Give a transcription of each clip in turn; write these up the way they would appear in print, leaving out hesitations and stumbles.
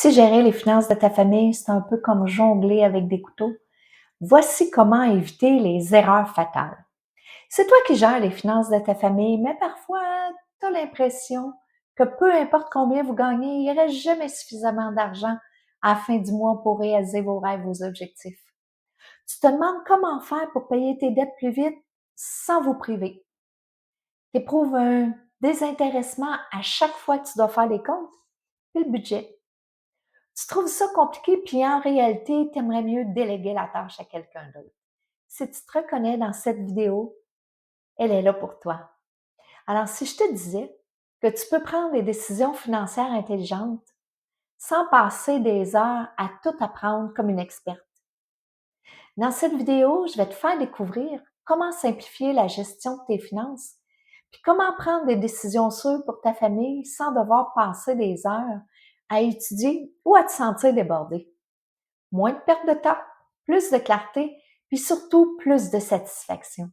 Si gérer les finances de ta famille, c'est un peu comme jongler avec des couteaux, voici comment éviter les erreurs fatales. C'est toi qui gères les finances de ta famille, mais parfois, tu as l'impression que peu importe combien vous gagnez, il ne reste jamais suffisamment d'argent à la fin du mois pour réaliser vos rêves, vos objectifs. Tu te demandes comment faire pour payer tes dettes plus vite sans vous priver. Tu éprouves un désintéressement à chaque fois que tu dois faire les comptes, puis le budget. Tu trouves ça compliqué, puis en réalité, tu aimerais mieux déléguer la tâche à quelqu'un d'autre. Si tu te reconnais dans cette vidéo, elle est là pour toi. Alors, si je te disais que tu peux prendre des décisions financières intelligentes sans passer des heures à tout apprendre comme une experte. Dans cette vidéo, je vais te faire découvrir comment simplifier la gestion de tes finances, puis comment prendre des décisions sûres pour ta famille sans devoir passer des heures à étudier ou à te sentir débordé. Moins de perte de temps, plus de clarté, puis surtout plus de satisfaction.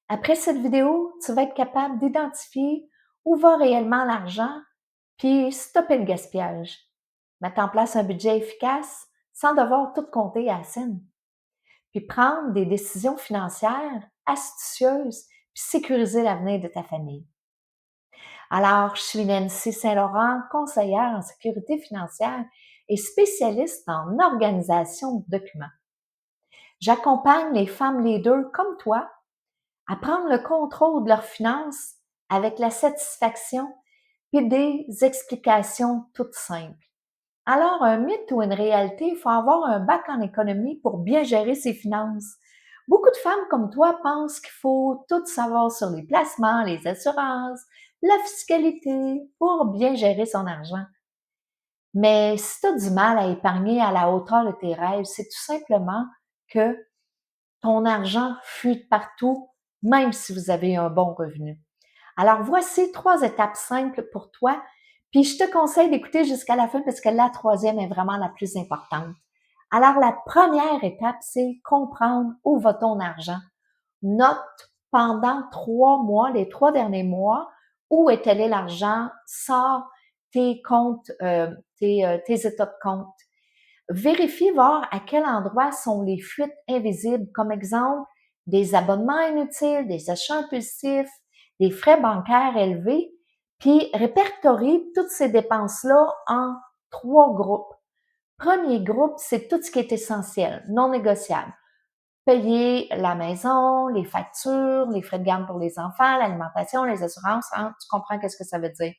Après cette vidéo, tu vas être capable d'identifier où va réellement l'argent, puis stopper le gaspillage. Mettre en place un budget efficace sans devoir tout compter à la scène. Puis prendre des décisions financières astucieuses, puis sécuriser l'avenir de ta famille. Alors, je suis Nancy Saint-Laurent, conseillère en sécurité financière et spécialiste en organisation de documents. J'accompagne les femmes leaders comme toi à prendre le contrôle de leurs finances avec la satisfaction et des explications toutes simples. Alors, un mythe ou une réalité, il faut avoir un bac en économie pour bien gérer ses finances. Beaucoup de femmes comme toi pensent qu'il faut tout savoir sur les placements, les assurances, la fiscalité pour bien gérer son argent. Mais si tu as du mal à épargner à la hauteur de tes rêves, c'est tout simplement que ton argent fuit partout, même si vous avez un bon revenu. Alors, voici 3 étapes simples pour toi, puis je te conseille d'écouter jusqu'à la fin parce que la troisième est vraiment la plus importante. Alors, la première étape, c'est comprendre où va ton argent. Note pendant 3 mois, les 3 derniers mois, où est allé l'argent, sors tes comptes, tes états de compte. Vérifie voir à quel endroit sont les fuites invisibles, comme exemple des abonnements inutiles, des achats impulsifs, des frais bancaires élevés, puis répertorie toutes ces dépenses-là en 3 groupes. Premier groupe, c'est tout ce qui est essentiel, non négociable. Payer la maison, les factures, les frais de garde pour les enfants, l'alimentation, les assurances, hein, tu comprends qu'est-ce que ça veut dire.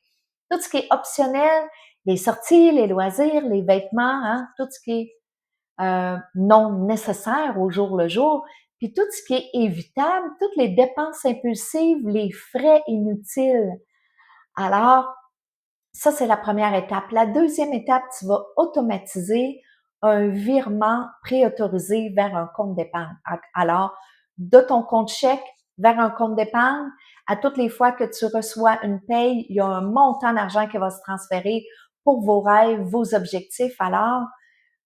Tout ce qui est optionnel, les sorties, les loisirs, les vêtements, hein, tout ce qui est non nécessaire au jour le jour, puis tout ce qui est évitable, toutes les dépenses impulsives, les frais inutiles. Alors, ça, c'est la première étape. La deuxième étape, tu vas automatiser un virement préautorisé vers un compte d'épargne. Alors, de ton compte chèque vers un compte d'épargne, à toutes les fois que tu reçois une paye, il y a un montant d'argent qui va se transférer pour vos rêves, vos objectifs. Alors,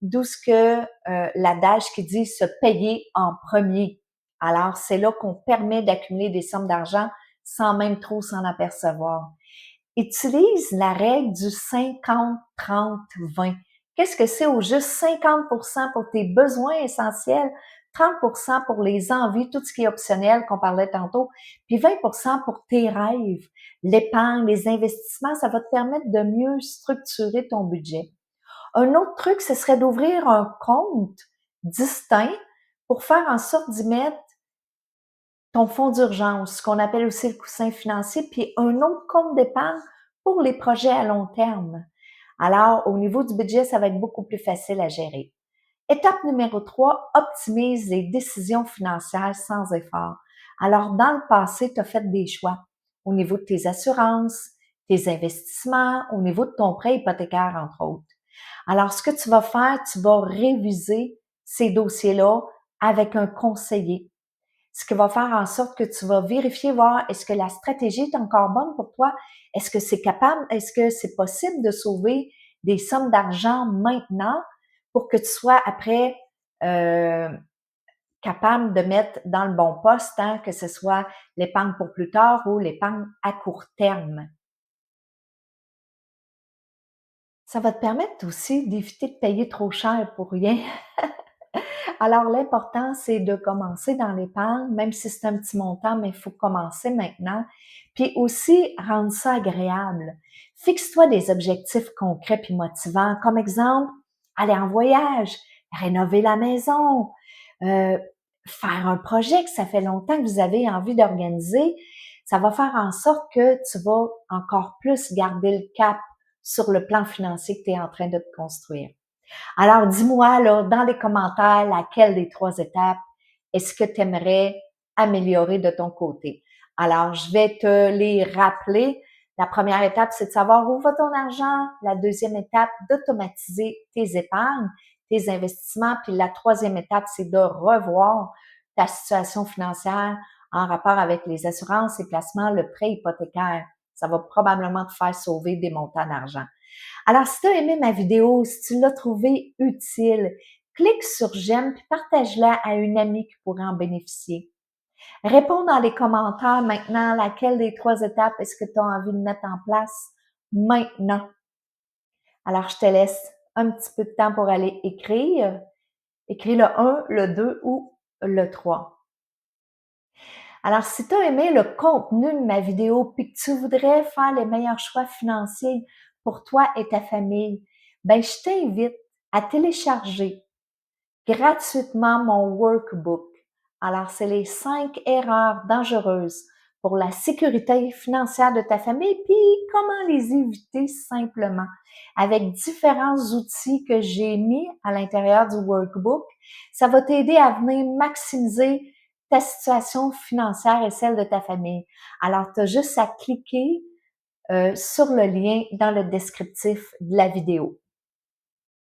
d'où ce que l'adage qui dit se payer en premier. Alors, c'est là qu'on permet d'accumuler des sommes d'argent sans même trop s'en apercevoir. Utilise la règle du 50-30-20. Qu'est-ce que c'est au juste 50% pour tes besoins essentiels, 30% pour les envies, tout ce qui est optionnel qu'on parlait tantôt, puis 20% pour tes rêves, l'épargne, les investissements, ça va te permettre de mieux structurer ton budget. Un autre truc, ce serait d'ouvrir un compte distinct pour faire en sorte d'y mettre ton fonds d'urgence, ce qu'on appelle aussi le coussin financier, puis un autre compte d'épargne pour les projets à long terme. Alors, au niveau du budget, ça va être beaucoup plus facile à gérer. Étape numéro 3, optimise les décisions financières sans effort. Alors, dans le passé, tu as fait des choix au niveau de tes assurances, tes investissements, au niveau de ton prêt hypothécaire, entre autres. Alors, ce que tu vas faire, tu vas réviser ces dossiers-là avec un conseiller, ce qui va faire en sorte que tu vas vérifier, voir est-ce que la stratégie est encore bonne pour toi? Est-ce que c'est capable, est-ce que c'est possible de sauver des sommes d'argent maintenant pour que tu sois après euh, capable de mettre dans le bon poste, hein, que ce soit l'épargne pour plus tard ou l'épargne à court terme. Ça va te permettre aussi d'éviter de payer trop cher pour rien. Alors, l'important, c'est de commencer dans l'épargne, même si c'est un petit montant, mais il faut commencer maintenant. Puis aussi, rendre ça agréable. Fixe-toi des objectifs concrets puis motivants, comme exemple, aller en voyage, rénover la maison, euh, faire un projet que ça fait longtemps que vous avez envie d'organiser. Ça va faire en sorte que tu vas encore plus garder le cap sur le plan financier que tu es en train de te construire. Alors, dis-moi là, dans les commentaires, laquelle des 3 étapes est-ce que tu aimerais améliorer de ton côté? Alors, je vais te les rappeler. La première étape, c'est de savoir où va ton argent. La deuxième étape, d'automatiser tes épargnes, tes investissements. Puis la troisième étape, c'est de revoir ta situation financière en rapport avec les assurances et placements, le prêt hypothécaire. Ça va probablement te faire sauver des montants d'argent. Alors, si tu as aimé ma vidéo, si tu l'as trouvée utile, clique sur j'aime puis partage-la à une amie qui pourrait en bénéficier. Réponds dans les commentaires maintenant laquelle des 3 étapes est-ce que tu as envie de mettre en place maintenant. Alors, je te laisse un petit peu de temps pour aller écrire. Écris le 1, le 2 ou le 3. Alors, si tu as aimé le contenu de ma vidéo puis que tu voudrais faire les meilleurs choix financiers pour toi et ta famille, ben je t'invite à télécharger gratuitement mon workbook. Alors, c'est les 5 erreurs dangereuses pour la sécurité financière de ta famille, puis comment les éviter simplement avec différents outils que j'ai mis à l'intérieur du workbook. Ça va t'aider à venir maximiser ta situation financière et celle de ta famille. Alors, tu as juste à cliquer sur le lien dans le descriptif de la vidéo.